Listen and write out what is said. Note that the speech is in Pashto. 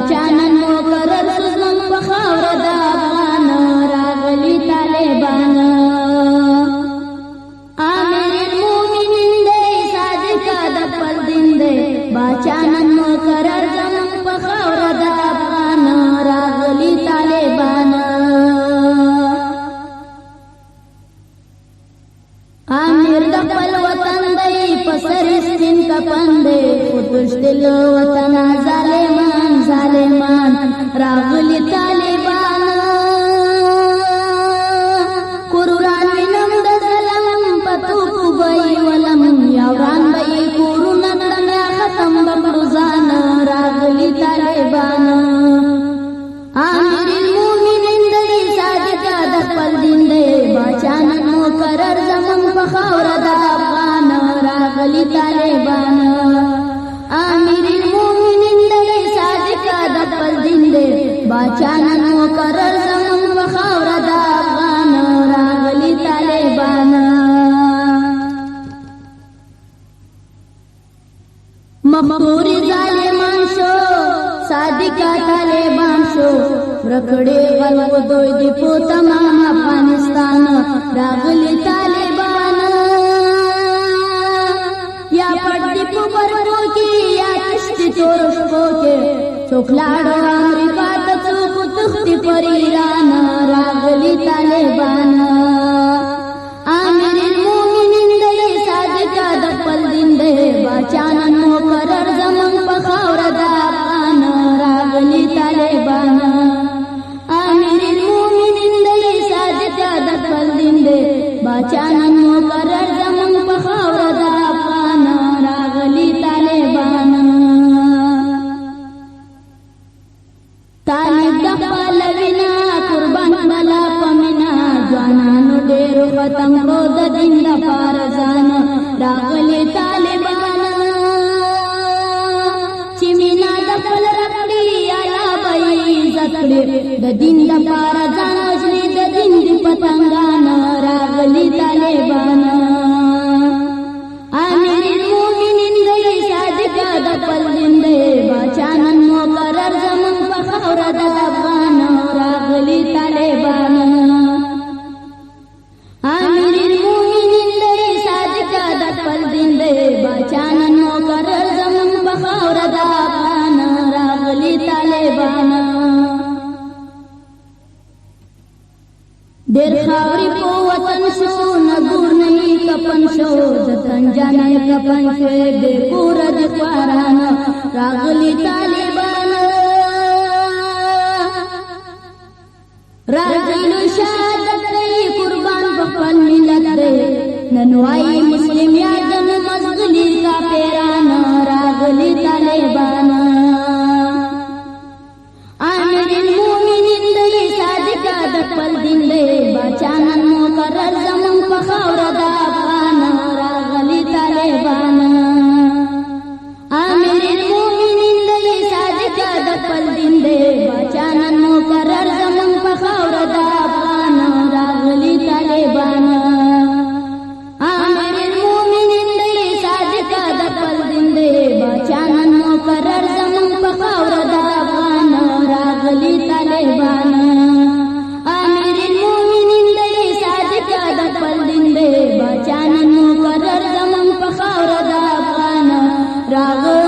باچانن مقرر سوزم په خاوره د افغان راغلي طالبان امیر المؤمنین دی صادق د خپل دین دی باچانن مقرر زمون په خاوره د افغان راغلي طالبان امیر د خپل وطن دی په سر سپین کفن دی خودشتل وطن ظالمان راغلی طالبان قرآن وینم د ظلم پتو کوبای ولم یوران بای کورونه تنیا ختم بکړو ځان راغلی طالبان امیر المؤمنین دی صادق د خپل دین دی باچانن مقرر زمون په خاوره د افغان راغلی طالبان امیر المؤمنین دی صادق د خپل دین دی باچانن مقرر زمون په خاوره د افغان راغلی طالبان مخبور ظالمان شو صادق طالبان شو رکڑے غلو دوی دی په تمام افغانستان راغلی طالبان یا پټ دی په برکو کې یا کشتی تور شپو کې څوک لاړو امریکا ته څوک تختی پر ایران راغلی طالبان امیر المؤمنین دی صادق د خپل دین دی باچانن مقرر زمون په خاوره د افغان راغلی طالبان امیر المؤمنین دی صادق د خپل دین دی باچانن مقرر زمون په خاوره د افغان راغلی طالبان طالب د خپل وینا قربان ملا پمنا ځوانانو ډېر ختم کو د دین د فارزان راغلی طالبان چې مینا د خپل رکړي اعلی به عزت کړي د دین د فارزان اجري د دین د پتنګان راغلی طالبان امیر المؤمنین دی صادق د خپل دین دی باچانن مقرر زمون په خاوره د افغان راغلی طالبان امیر المؤمنین دی صادق د خپل دین دی باچانن مقرر زمون په خاوره د افغان راغلی طالبان ډېر خاورې په وطن شو نګور نه کپن شو د تنجانې کپن شوې بې کوره د خواران راغلی طالبان راځئ نو شهادت دی قربان په خپل ملت دی نن وایي مسلم یادن مزغلي کافران راغلی طالبان امیر المؤمنین دی صادق د خپل دین دی باچانن مقرر زمون په خاوره د افغان راغلی طالبان امیر المؤمنین دی صادق د خپل دین دی باچانن مقرر زمون په خاوره د افغان راغلی طالبان امیر المؤمنین دی صادق د خپل دین دی باچانن مقرر زمون په خاوره د افغان راغلی طالبان امیر المؤمنین دی صادق د خپل دین دی باچانن مقرر زمون په خاوره د افغان راغلی